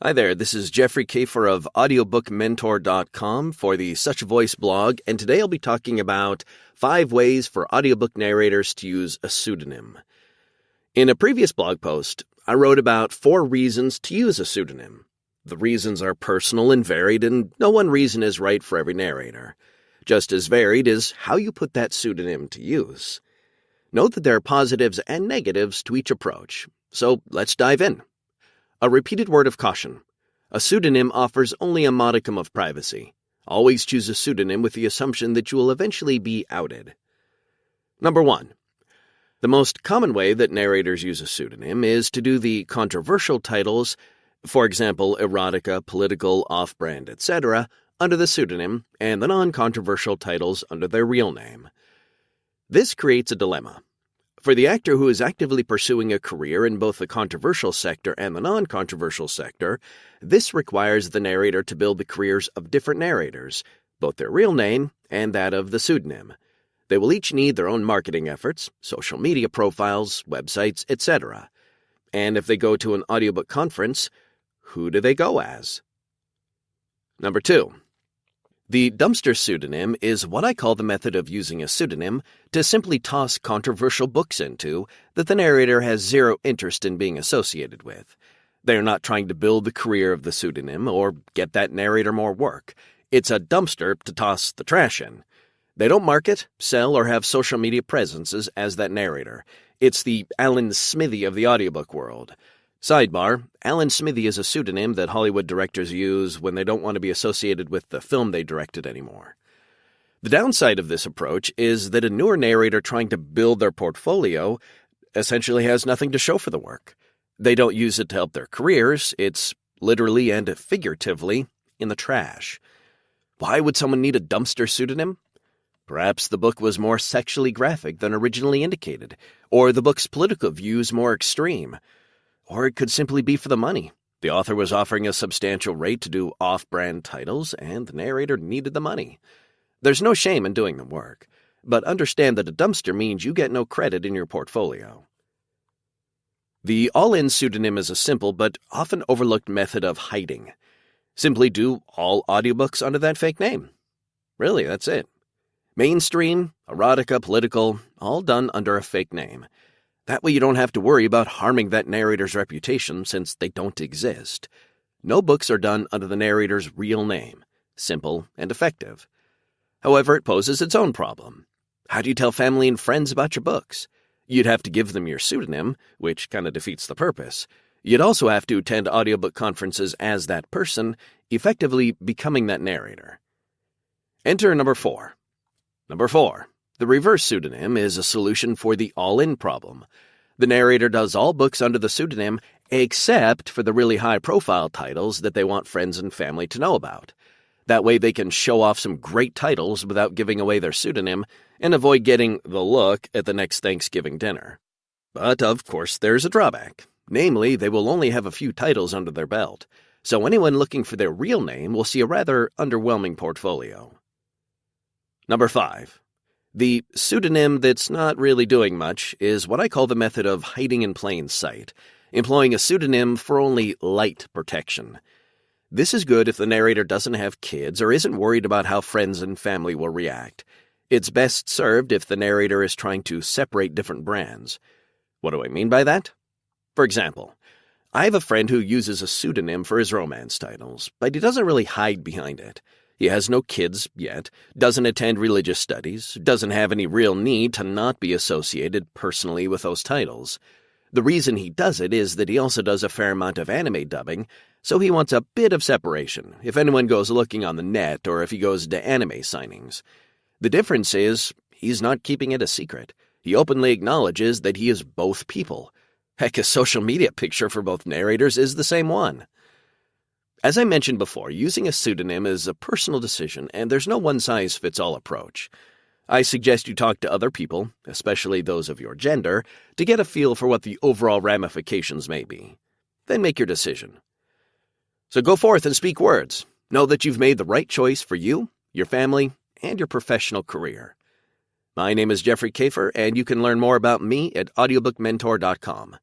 Hi there, this is Jeffrey Kafer of audiobookmentor.com for the Such a Voice blog, and today I'll be talking about 5 ways for audiobook narrators to use a pseudonym. In a previous blog post, I wrote about 4 reasons to use a pseudonym. The reasons are personal and varied, and no one reason is right for every narrator. Just as varied is how you put that pseudonym to use. Note that there are positives and negatives to each approach, so let's dive in. A repeated word of caution. A pseudonym offers only a modicum of privacy. Always choose a pseudonym with the assumption that you will eventually be outed. Number 1. The most common way that narrators use a pseudonym is to do the controversial titles, for example, erotica, political, off-brand, etc., under the pseudonym, and the non-controversial titles under their real name. This creates a dilemma. For the actor who is actively pursuing a career in both the controversial sector and the non-controversial sector, this requires the narrator to build the careers of different narrators, both their real name and that of the pseudonym. They will each need their own marketing efforts, social media profiles, websites, etc. And if they go to an audiobook conference, who do they go as? Number 2. The dumpster pseudonym is what I call the method of using a pseudonym to simply toss controversial books into that the narrator has zero interest in being associated with. They are not trying to build the career of the pseudonym or get that narrator more work. It's a dumpster to toss the trash in. They don't market, sell, or have social media presences as that narrator. It's the Allin Smithy of the audiobook world. Sidebar, Allin Smithy is a pseudonym that Hollywood directors use when they don't want to be associated with the film they directed anymore. The downside of this approach is that a newer narrator trying to build their portfolio essentially has nothing to show for the work. They don't use it to help their careers. It's literally and figuratively in the trash. Why would someone need a dumpster pseudonym? Perhaps the book was more sexually graphic than originally indicated, or the book's political views more extreme. Or it could simply be for the money. The author was offering a substantial rate to do off-brand titles, and the narrator needed the money. There's no shame in doing the work, but understand that a dumpster means you get no credit in your portfolio. The Allin pseudonym is a simple but often overlooked method of hiding. Simply do all audiobooks under that fake name. Really, that's it. Mainstream, erotica, political, all done under a fake name. That way you don't have to worry about harming that narrator's reputation since they don't exist. No books are done under the narrator's real name. Simple and effective. However, it poses its own problem. How do you tell family and friends about your books? You'd have to give them your pseudonym, which kind of defeats the purpose. You'd also have to attend audiobook conferences as that person, effectively becoming that narrator. Enter number 4. Number 4. The reverse pseudonym is a solution for the all-in problem. The narrator does all books under the pseudonym except for the really high-profile titles that they want friends and family to know about. That way they can show off some great titles without giving away their pseudonym and avoid getting the look at the next Thanksgiving dinner. But, of course, there's a drawback. Namely, they will only have a few titles under their belt, so anyone looking for their real name will see a rather underwhelming portfolio. Number 5. The pseudonym that's not really doing much is what I call the method of hiding in plain sight, employing a pseudonym for only light protection. This is good if the narrator doesn't have kids or isn't worried about how friends and family will react. It's best served if the narrator is trying to separate different brands. What do I mean by that? For example, I have a friend who uses a pseudonym for his romance titles, but he doesn't really hide behind it. He has no kids yet, doesn't attend religious studies, doesn't have any real need to not be associated personally with those titles. The reason he does it is that he also does a fair amount of anime dubbing, so he wants a bit of separation if anyone goes looking on the net or if he goes to anime signings. The difference is he's not keeping it a secret. He openly acknowledges that he is both people. Heck, a social media picture for both narrators is the same one. As I mentioned before, using a pseudonym is a personal decision, and there's no one-size-fits-all approach. I suggest you talk to other people, especially those of your gender, to get a feel for what the overall ramifications may be. Then make your decision. So go forth and speak words. Know that you've made the right choice for you, your family, and your professional career. My name is Jeffrey Kafer, and you can learn more about me at audiobookmentor.com.